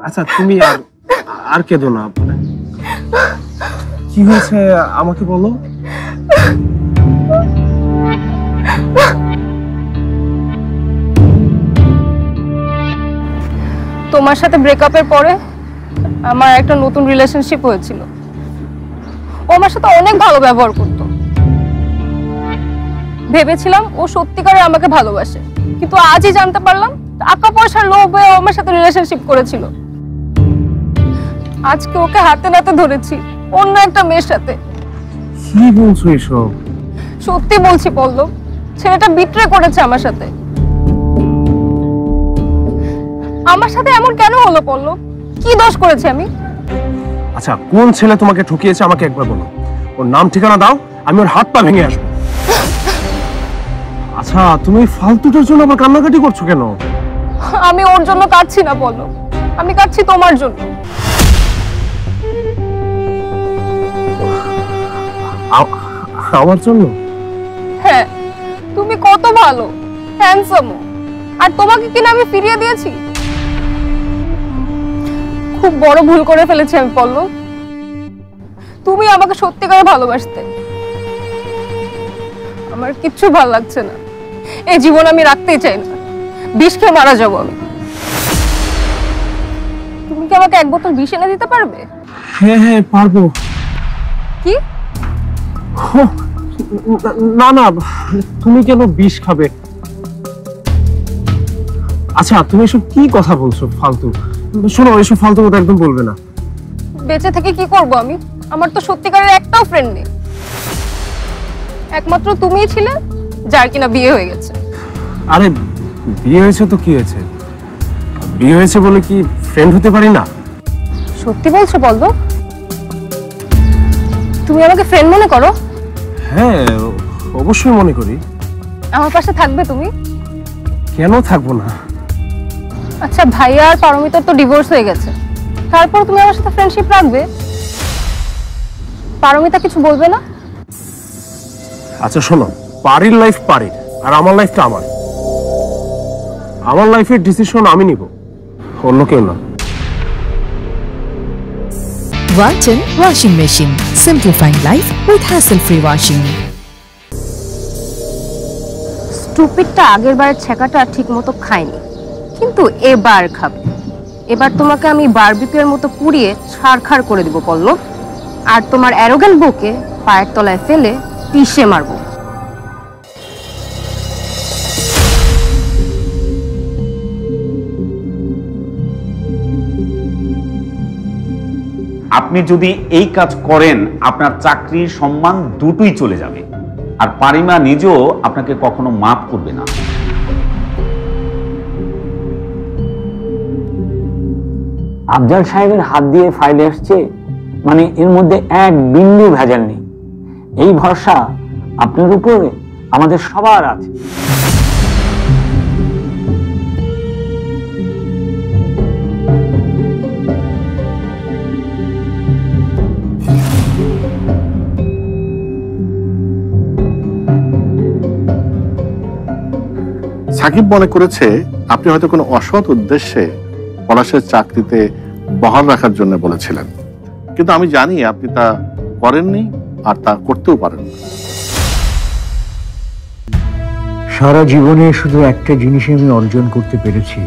আচ্ছা তুমি আর আর কেঁদো না। কি হয়েছে আমাকে বলো। তোমার সাথে ব্রেকআপের পরে আমার একটা নতুন রিলেশনশিপ হয়েছিল। ও আমার সাথে অনেক ভালো ব্যবহার করত। ভেবেছিলাম ও সত্যিকারে আমাকে ভালোবাসে, কিন্তু আজই জানতে পারলাম টাকা পয়সার লোভে ও আমার সাথে রিলেশনশিপ করেছিল। আজকে ওকে হাতে নাতে ধরেছি অন্য একটা মেয়ের সাথে। কি বলছো এসব? সত্যি বলছি পল্লব, ছেলেটা বিট্রে করেছে আমার সাথে। আমার সাথে এমন কেন হলো পল্লব? কি দোষ করেছি আমি? আচ্ছা কোন ছেলে তোমাকে ঠকিয়েছে আমাকে একবার বলো। ওর নাম ঠিকানা দাও, আমি ওর হাত পা ভেঙে আসবো। আচ্ছা তুমি ফালতুটার জন্য আবার কান্নাকাটি করছো কেন? আমি ওর জন্য কাঁদছি না পল্লব, আমি কাঁদছি তোমার জন্য। আমার জন্য? হ্যাঁ, তুমি কত ভালো, হ্যান্ডসাম, আর তোমাকে কিনা আমি ফিরিয়ে দিয়েছি। খুব বড় ভুল করে ফেলেছি আমি পল্লব। তুমি আমাকে সত্যিকারে ভালোবাসতে। আমার কিচ্ছু ভালো লাগছে না, এই জীবন আমি রাখতেই চাই না, বিষ খেয়ে মারা যাবো আমি। তুমি কি আমাকে এক বোতল বিষ এনে দিতে পারবে? হ্যাঁ হ্যাঁ পারবো। কি? না না, তুমি কেন বিষ খাবে? আচ্ছা তুমি এসব কি কথা বলছো ফালতু? শোনো, এসব ফালতু কথা একদম বলবে না। বেঁচে থেকে কি করব আমি? আমার তো সত্যিকারের একটাও ফ্রেন্ড নেই। একমাত্র তুমিই ছিলে যার কিনা বিয়ে হয়ে গেছে। আরে বিয়ে হয়েছে তো কি হয়েছে? বিয়ে হয়েছে বলে কি ফ্রেন্ড হতে পারি না? সত্যি বলছো বলতো? তুমি আমাকে ফ্রেন্ড মনে করো? হ্যাঁ অবশ্যই মনে করি। আমার পাশে থাকবে তুমি? কেন থাকবো না? আচ্ছা ভাইয়া আর পারমিতার তো ডিভোর্স হয়ে গেছে, তারপর তুমি আমার সাথে ফ্রেন্ডশিপ রাখবে? পারমিতা কিছু বলবে না? আচ্ছা শোনো, পারির লাইফ পারির, আর আমার লাইফটা আমার। আমার লাইফের ডিসিশন আমি নিব, অন্য কেউ না। Walton Washing Machine. Simplifying life with hassle-free washing. স্টুপিডটা আগের বারের ছেকাটা ঠিক মতো খায়নি, কিন্তু এবার খাবে। এবার তোমাকে আমি বারবিকিউর মতো পুড়িয়ে ছাড়খাড় করে দিব পল্লব, আর তোমার অ্যারোগ্যান্ট বউকে পায়ের তলায় ফেলে পিষে মারবো। আপনি যদি এই কাজ করেন আপনার চাকরি সম্মান দুটোই চলে যাবে, আর পারিমা নিজেও আপনাকে কখনো মাফ করবে না। আফজাল সাহেবের হাত দিয়ে ফাইল আসছে, মানে এর মধ্যে এক বিন্দু ভেজাল নেই। এই ভরসা আপনার উপরে আমাদের সবার আছে। সাকিব মনে করেছে আপনি হয়তো কোনো অসৎ উদ্দেশ্যে পলাশের চাকরিতে বহাল রাখার জন্য বলেছিলেন, কিন্তু আমি জানি আপনি তা করেননি, আর তা করতেও পারেন না। সারা জীবনে শুধু একটা জিনিস আমি অর্জন করতে পেরেছি,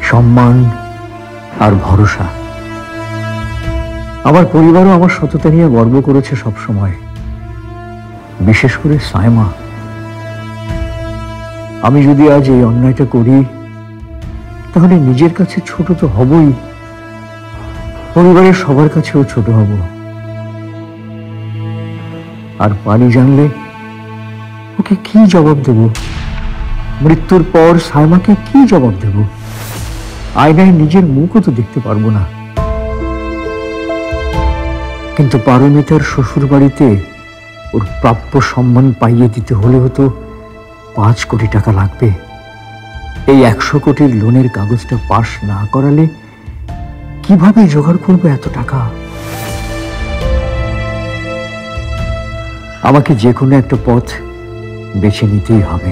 সম্মান আর ভরসা। আমার পরিবারও আমার সততা নিয়ে গর্ব করেছে সব সময়, বিশেষ করে সায়মা। আমি যদি আজ এই অন্যায়টা করি তাহলে নিজের কাছে ছোট তো হবই, পরিবারের সবার কাছেও ছোট হব। আর পারি জানলে ওকে কি জবাব দেব? মৃত্যুর পর সায়মাকে কি জবাব দেব? আয়নায় নিজের মুখও তো দেখতে পারবো না। কিন্তু পারমিতার শ্বশুর বাড়িতে ওর প্রাপ্য সম্মান পাইয়ে দিতে হলে হতো 5 কোটি টাকা লাগবে। এই 100 কোটির লোনের কাগজটা পাস না করালে কিভাবে জোগাড় করবো এত টাকা? আমাকে যে কোনো একটা পথ বেছে নিতেই হবে।